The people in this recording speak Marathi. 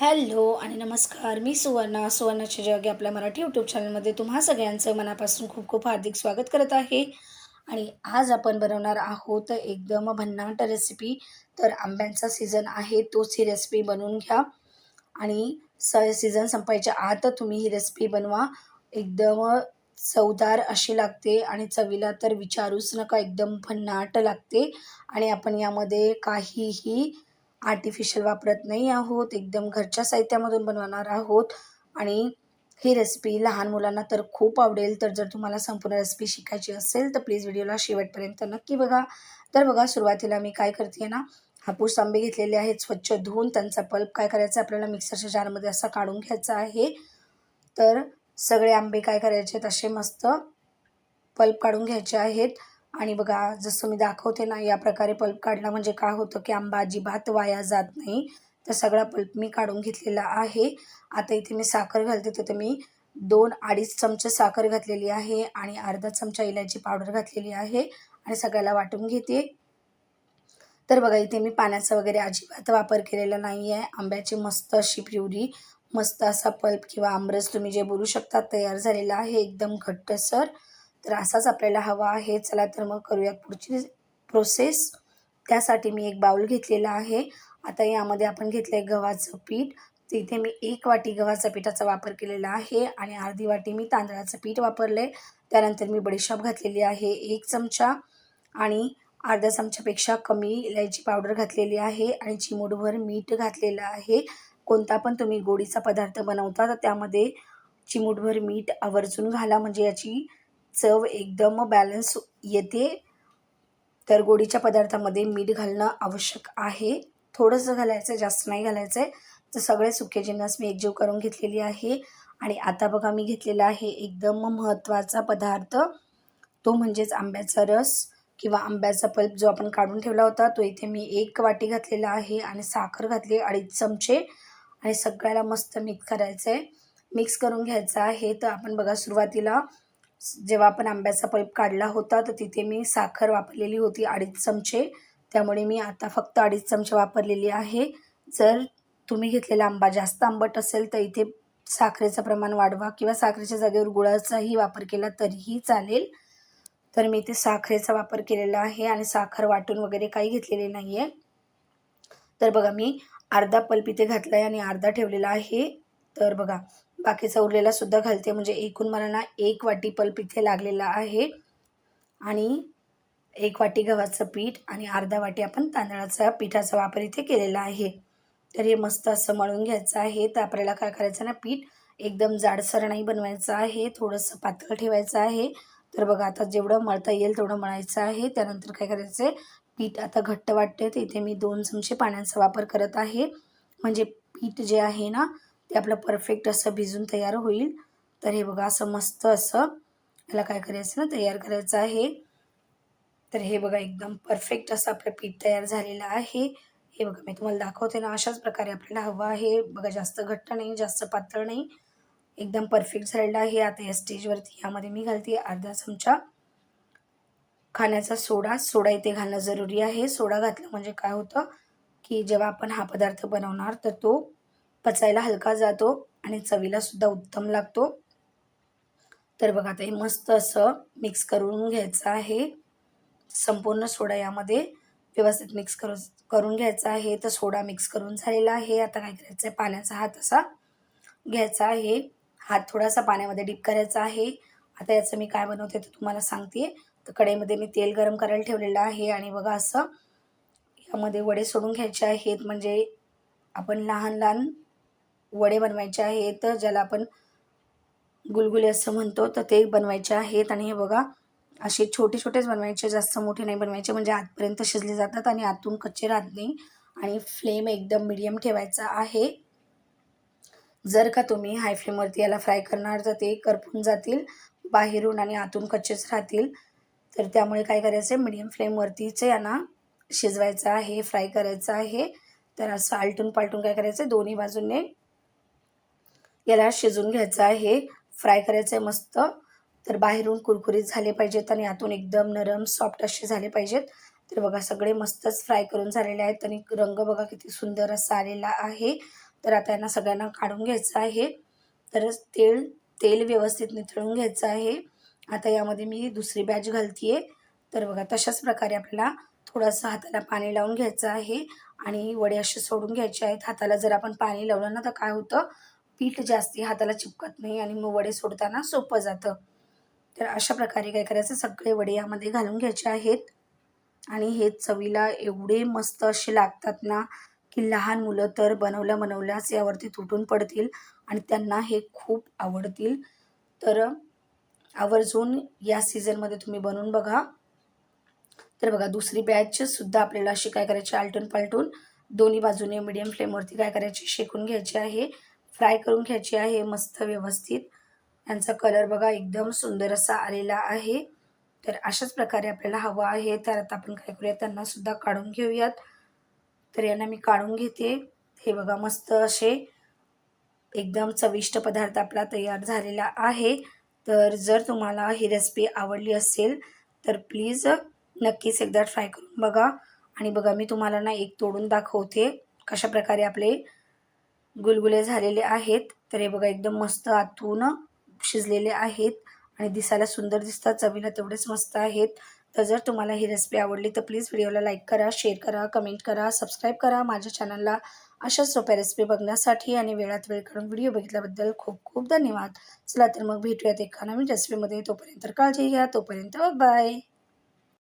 हॅलो आणि नमस्कार. मी सुवर्णाच्या जग या आपल्या मराठी यूट्यूब चॅनलमध्ये तुम्हा सगळ्यांचं मनापासून खूप खूप हार्दिक स्वागत करत आहे. आणि आज आपण बनवणार आहोत एकदम भन्नाट रेसिपी. तर आंब्यांचा सीझन आहे, तोच ही रेसिपी बनवून घ्या आणि सीझन संपायच्या आत तुम्ही ही रेसिपी बनवा. एकदम चवदार अशी लागते आणि चवीला तर विचारूच नका, एकदम भन्नाट लागते. आणि आपण यामध्ये काहीही आर्टिफिशियल वापरत नाही आहोत, एकदम घरच्या साहित्यामधून बनवणार आहोत. आणि ही रेसिपी लहान मुलांना तर खूप आवडेल. तर जर तुम्हाला संपूर्ण रेसिपी शिकायची असेल तर प्लीज व्हिडिओला शेवटपर्यंत नक्की बघा. तर बघा, सुरुवातीला मी काय करते ना, हापूस आंबे घेतलेले आहेत स्वच्छ धुवून. त्यांचा पल्प काय करायचा, आपल्याला मिक्सरच्या जारमध्ये असा काढून घ्यायचा आहे. तर सगळे आंबे काय करायचे, असे मस्त पल्प काढून घ्यायचे आहेत. आणि बघा, जसं मी दाखवते ना, या प्रकारे पल्प काढला म्हणजे काय होतं की आंबा अजिबात वाया जात नाही. तर सगळा पल्प मी काढून घेतलेला आहे. आता इथे मी साखर घालते. तर मी 2-2.5 चमचे साखर घातलेली आहे आणि अर्धा चमचा इलायची पावडर घातलेली आहे आणि सगळ्याला वाटून घेते. तर बघा, इथे मी पाण्याचा वगैरे अजिबात वापर केलेला नाही आहे. आंब्याची मस्त अशी प्युरी, मस्त असा पल्प किंवा आमरस तुम्ही जे बोलू शकता, तयार झालेला आहे एकदम घट्टसर. तर असाच आपल्याला हवा आहे. चला तर मग करूयात पुढची प्रोसेस. त्यासाठी मी एक बाउल घेतलेला आहे. आता यामध्ये आपण घेतलं आहे गव्हाचं पीठ. तर इथे मी 1 वाटी गव्हाच्या पिठाचा वापर केलेला आहे आणि अर्धी वाटी मी तांदळाचं पीठ वापरलं आहे. त्यानंतर मी बडीशेप घातलेली आहे 1 चमचा आणि अर्ध्या चमच्यापेक्षा कमी इलायची पावडर घातलेली आहे आणि चिमूटभर मीठ घातलेलं आहे. कोणता पण तुम्ही गोडीचा पदार्थ बनवता तर त्यामध्ये चिमूटभर मीठ आवर्जून घाला, म्हणजे याची चव एकदम बॅलन्स येते. तर गोडीच्या पदार्थामध्ये मीठ घालणं आवश्यक आहे. थोडंसं घालायचं आहे, जास्त नाही घालायचं आहे. तर सगळे सुके जिन्नस मी एकजीव करून घेतलेली आहे. आणि आता बघा, मी घेतलेला आहे एकदम महत्त्वाचा पदार्थ, तो म्हणजेच आंब्याचा रस किंवा आंब्याचा पल्प जो आपण काढून ठेवला होता. तो इथे मी 1 वाटी घातलेला आहे आणि साखर घातली 2.5 चमचे आणि सगळ्याला मस्त मिक्स करायचं आहे. मिक्स करून घ्यायचं आहे. तर आपण बघा, सुरुवातीला जेव्हा आपण आंब्याचा पल्प काढला होता तर तिथे मी साखर वापरलेली होती 2.5 चमचे. त्यामुळे मी आता फक्त 2.5 चमचे वापरलेली आहे. जर तुम्ही घेतलेला आंबा जास्त आंबट असेल तर इथे साखरेचं प्रमाण वाढवा किंवा साखरेच्या जागेवर गुळाचाही वापर केला तरीही चालेल. तर मी इथे साखरेचा वापर केलेला आहे आणि साखर वाटून वगैरे काही घेतलेली नाही आहे. तर बघा, मी अर्धा पल्प इथे घातला आहे आणि अर्धा ठेवलेला आहे. तर बघा, बाकीचा उरलेला सुद्धा घालते, म्हणजे एकूण मला ना 1 वाटी पल्प इथे लागलेला आहे आणि 1 वाटी गव्हाचं पीठ आणि अर्धा वाटी आपण तांदळाचा पिठाचा वापर इथे केलेला आहे. तर हे मस्त असं मळून घ्यायचं आहे. तर आपल्याला काय करायचं ना, पीठ एकदम जाडसर नाही बनवायचं आहे, थोडंसं पातळ ठेवायचं आहे. तर बघा, आता जेवढं मळता येईल तेवढं मळायचं आहे. त्यानंतर काय करायचं आहे, पीठ आता घट्ट वाटते तर इथे मी 2 चमचे पाण्याचा वापर करत आहे, म्हणजे पीठ जे आहे ना ते आपलं परफेक्ट असं भिजून तयार होईल. तर हे बघा, असं मस्त असं याला काय करायचं ना, तयार करायचं आहे. तर हे बघा, एकदम परफेक्ट असं आपलं पीठ तयार झालेलं आहे. हे बघा, मी तुम्हाला दाखवते ना, अशाच प्रकारे आपल्याला हवं आहे. बघा, जास्त घट्ट नाही, जास्त पातळ नाही, एकदम परफेक्ट झालेलं आहे. आता या स्टेजवरती यामध्ये मी घालते अर्धा चमचा खाण्याचा सोडा. सोडा इथे घालणं जरुरी आहे. सोडा घातलं म्हणजे काय होतं की जेव्हा आपण हा पदार्थ बनवणार तर तो पचायला हलका जातो आणि चवीला सुद्धा उत्तम लागतो. तर बघा, आता हे मस्त असं मिक्स करून घ्यायचं आहे. संपूर्ण सोडा यामध्ये व्यवस्थित मिक्स करून घ्यायचा आहे. तर सोडा मिक्स करून झालेला आहे. आता काय करायचं आहे, पाण्याचा हात असा घ्यायचा आहे. हात थोडासा पाण्यामध्ये डिप करायचा आहे. आता याचं मी काय बनवते ते तुम्हाला सांगते. तर कढईमध्ये मी तेल गरम करायला ठेवलेलं आहे आणि बघा, असं यामध्ये वडे सोडून घ्यायचे आहेत. म्हणजे आपण लहान लहान वडे बनवायचे आहेत, तर ज्याला आपण गुलगुले असं म्हणतो, तर ते बनवायचे आहेत. आणि हे बघा, असे छोटे छोटेच बनवायचे, जास्त मोठे नाही बनवायचे, म्हणजे आतपर्यंत शिजले जातात आणि आतून कच्चे राहत नाही. आणि फ्लेम एकदम मीडियम ठेवायचा आहे. जर का तुम्ही हाय फ्लेमवरती याला फ्राय करणार तर ते करपून जातील बाहेरून आणि आतून कच्चेच राहतील. तर त्यामुळे काय करायचं आहे, मीडियम फ्लेमवरतीच यांना शिजवायचं आहे, फ्राय करायचं आहे. तर असं आलटून पालटून काय करायचं आहे, दोन्ही बाजूने याला शिजवून घ्यायचं आहे, फ्राय करायचं आहे मस्त. तर बाहेरून कुरकुरीत झाले पाहिजेत आणि आतून एकदम नरम सॉफ्ट असे झाले पाहिजेत. तर बघा, सगळे मस्तच फ्राय करून झालेले आहेत आणि रंग बघा किती सुंदर असा आलेला आहे. तर आता यांना सगळ्यांना काढून घ्यायचं आहे. तर तेल व्यवस्थित निथळून घ्यायचं आहे. आता यामध्ये मी दुसरी बॅच घालते आहे. तर बघा तशाच प्रकारे आपल्याला थोडंसं हाताला पाणी लावून घ्यायचं आहे आणि वडे असे सोडून घ्यायचे आहेत. हाताला जर आपण पाणी लावलं ना तर काय होतं, पीठ जास्ती हाताला चिपकत नाही आणि मग वडे सोडताना सोपं जातं. तर अशा प्रकारे काय करायचं, सगळे वडे यामध्ये घालून घ्यायचे आहेत आणि हे चवीला एवढे मस्त असे लागतात ना, की लहान मुलं तर बनवल्याच यावरती तुटून पडतील आणि त्यांना हे खूप आवडतील. तर आवर्जून या सीझनमध्ये तुम्ही बनवून बघा. तर बघा दुसरी बॅचसुद्धा आपल्याला अशी काय करायची, आलटून-पालटून दोन्ही बाजूने मीडियम फ्लेमवरती काय करायची, शेकून घ्यायची आहे, फ्राय करून घ्यायची आहे मस्त व्यवस्थित. यांचा कलर बघा एकदम सुंदर असा आलेला आहे. तर अशाच प्रकारे आपल्याला हवं आहे. तर आता आपण काय करूया, त्यांनासुद्धा काढून घेऊयात. तर यांना मी काढून घेते. हे बघा मस्त असे एकदम चविष्ट पदार्थ आपला तयार झालेला आहे. तर जर तुम्हाला ही रेसिपी आवडली असेल तर प्लीज नक्कीच एकदा ट्राय करून बघा. आणि बघा मी तुम्हाला ना एक तोडून दाखवते कशाप्रकारे आपले गुलगुले झालेले आहेत. तर हे बघा एकदम मस्त आतून शिजलेले आहेत आणि दिसायला सुंदर दिसतात, चवीला तेवढेच मस्त आहेत. तर जर तुम्हाला ही रेसिपी आवडली तर प्लीज व्हिडिओला लाईक करा, शेअर करा, कमेंट करा, सबस्क्राईब करा माझ्या चॅनलला अशाच सोप्या रेसिपी बघण्यासाठी. आणि वेळात वेळ काढून व्हिडिओ बघितल्याबद्दल खूप खूप धन्यवाद. चला तर मग भेटूयात एका नवीन रेसिपीमध्ये. तोपर्यंत काळजी घ्या. तोपर्यंत बाय.